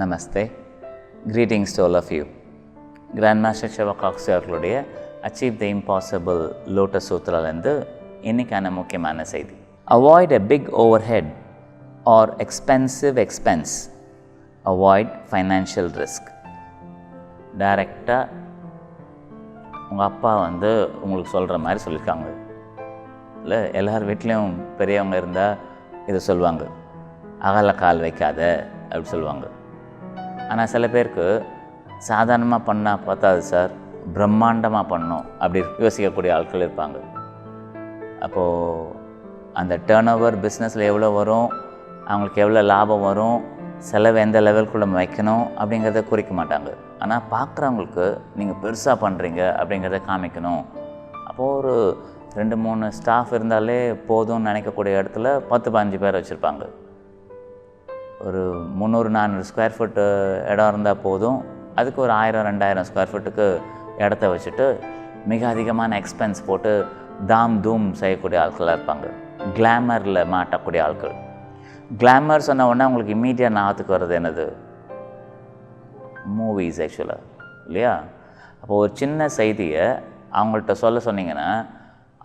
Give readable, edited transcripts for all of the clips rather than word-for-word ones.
Namaste. Greetings to all of you. Grandmaster Shiva Cox அவர்களுடைய Achieve the Impossible Lotus சூத்திராலேருந்து இன்றைக்கான முக்கியமான செய்தி. Avoid a big overhead or expensive expense. Avoid financial risk. டைரெக்டாக உங்கள் அப்பா உங்களுக்கு சொல்கிற மாதிரி சொல்லியிருக்காங்க. இல்லை எல்லார் வீட்லேயும் பெரியவங்க இருந்தால் இதை சொல்லுவாங்க, அகல கால் வைக்காத அப்படி சொல்லுவாங்க. ஆனால் சில பேருக்கு சாதாரணமாக பண்ணால் பார்த்தாது சார், பிரம்மாண்டமாக பண்ணோம் அப்படி யோசிக்கக்கூடிய ஆட்கள் இருப்பாங்க. அப்போது அந்த டேர்ன் ஓவர் பிஸ்னஸில் எவ்வளோ வரும், அவங்களுக்கு எவ்வளோ லாபம் வரும், செலவு எந்த லெவலுக்குள்ளே வைக்கணும் அப்படிங்கிறத குறிக்க மாட்டாங்க. ஆனால் பார்க்குறவங்களுக்கு நீங்கள் பெருசாக பண்ணுறீங்க அப்படிங்கிறத காமிக்கணும். அப்போது ஒரு 2-3 ஸ்டாஃப் இருந்தாலே போதும்னு நினைக்கக்கூடிய இடத்துல 10-15 பேர் வச்சுருப்பாங்க. ஒரு 300-400 ஸ்கொயர் ஃபுட்டு இடம் இருந்தால் போதும், அதுக்கு ஒரு 1000-2000 ஸ்கொயர் ஃபுட்டுக்கு இடத்த வச்சுட்டு மிக அதிகமான எக்ஸ்பென்ஸ் போட்டு தாம் தூம் செய்யக்கூடிய ஆட்களாக இருப்பாங்க. கிளாமரில் மாட்டக்கூடிய ஆட்கள். கிளாமர் சொன்ன உடனே உங்களுக்கு இம்மீடியட் ஞாபகத்துக்கு வர்றது என்னது? மூவிஸ் ஆக்சுவலாக, இல்லையா? அப்போது ஒரு சின்ன செய்தியை அவங்கள்ட்ட சொல்ல சொன்னீங்கன்னா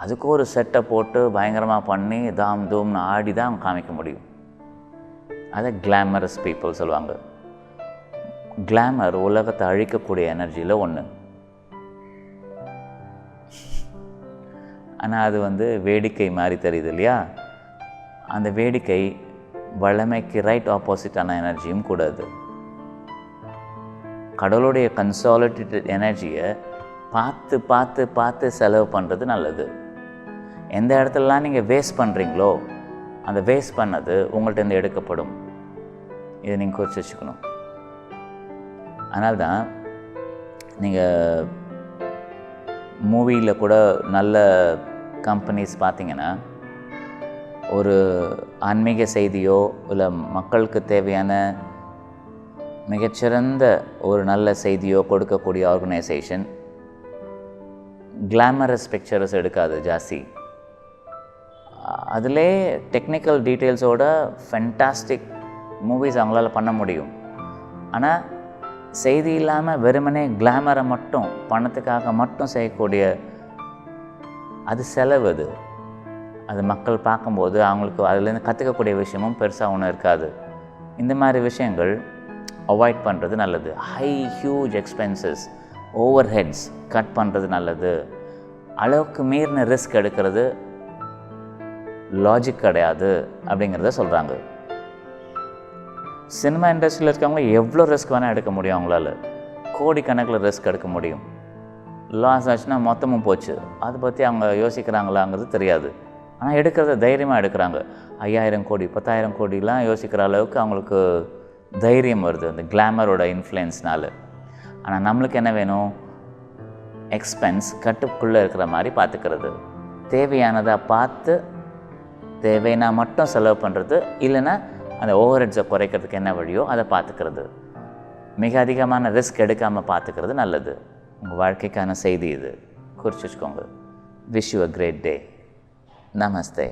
அதுக்கு ஒரு செட்டை போட்டு பயங்கரமாக பண்ணி தாம் தூம்னு ஆடி தான் அவங்க காமிக்க முடியும். அதை கிளாமரஸ் பீப்புள் சொல்லுவாங்க. கிளாமர் உலகத்தை அழிக்கக்கூடிய எனர்ஜியில் ஒன்று. ஆனால் அது வேடிக்கை மாதிரி தெரியுது, இல்லையா? அந்த வேடிக்கை வளமைக்கு ரைட் ஆப்போசிட்டான எனர்ஜியும் கூட. அது கடவுளுடைய கன்சாலிடேட்டட் எனர்ஜியை பார்த்து பார்த்து பார்த்து செலவு பண்ணுறது நல்லது. எந்த இடத்துலலாம் நீங்கள் வேஸ்ட் பண்ணுறீங்களோ அந்த வேஸ்ட் பண்ணது உங்கள்கிட்ட எடுக்கப்படும். இதை நீங்கள் குறித்து வச்சுக்கணும். அதனால்தான் நீங்கள் மூவியில் கூட நல்ல கம்பெனிஸ் பார்த்தீங்கன்னா ஒரு ஆன்மீக செய்தியோ இல்லை மக்களுக்கு தேவையான மிகச்சிறந்த ஒரு நல்ல செய்தியோ கொடுக்கக்கூடிய ஆர்கனைசேஷன் கிளாமரஸ் பிக்சர்ஸ் எடுக்காது ஜாஸ்தி. அதிலே டெக்னிக்கல் டீட்டெயில்ஸோட ஃபென்டாஸ்டிக் மூவிஸ் அவங்களால பண்ண முடியும். ஆனால் செய்தி இல்லாமல் வெறுமனே கிளாமரை மட்டும் பணத்துக்காக மட்டும் செய்யக்கூடிய அது செலவு. அது மக்கள் பார்க்கும்போது அவங்களுக்கு அதுலேருந்து கற்றுக்கக்கூடிய விஷயமும் பெருசாக ஒன்றும் இருக்காது. இந்த மாதிரி விஷயங்கள் அவாய்ட் பண்ணுறது நல்லது. Huge expenses, overheads cut பண்ணுறது நல்லது. அளவுக்கு மீறின ரிஸ்க் எடுக்கிறது லாஜிக் கிடையாது அப்படிங்கிறத சொல்கிறாங்க. சினிமா இண்டஸ்ட்ரியில் இருக்கவங்க எவ்வளோ ரிஸ்க் வேணால் எடுக்க முடியும். அவங்களால கோடிக்கணக்கில் ரிஸ்க் எடுக்க முடியும். லாஸ் ஆச்சுன்னா மொத்தமும் போச்சு. அதை பற்றி அவங்க யோசிக்கிறாங்களாங்கிறது தெரியாது. ஆனால் எடுக்கிறத தைரியமாக எடுக்கிறாங்க. 5000 கோடி 10,000 கோடிலாம் யோசிக்கிற அளவுக்கு அவங்களுக்கு தைரியம் வருது அந்த கிளாமரோட இன்ஃப்ளூயன்ஸ்னால. ஆனால் நம்மளுக்கு என்ன வேணும்? எக்ஸ்பென்ஸ் கட்டுக்குள்ளே இருக்கிற மாதிரி பார்த்துக்கிறது, தேவையானதாக பார்த்து தேவைன்னா மட்டும் செலவு பண்ணுறது, இல்லைன்னா அந்த ஓவர் ஹெட்ஸை குறைக்கிறதுக்கு என்ன வழியோ அதை பார்த்துக்கிறது. மிக அதிகமான ரிஸ்க் எடுக்காமல் பார்த்துக்கிறது நல்லது. உங்கள் வாழ்க்கைக்கான செய்தி இது, குறித்து வச்சுக்கோங்க. Wish you a great day. Namaste.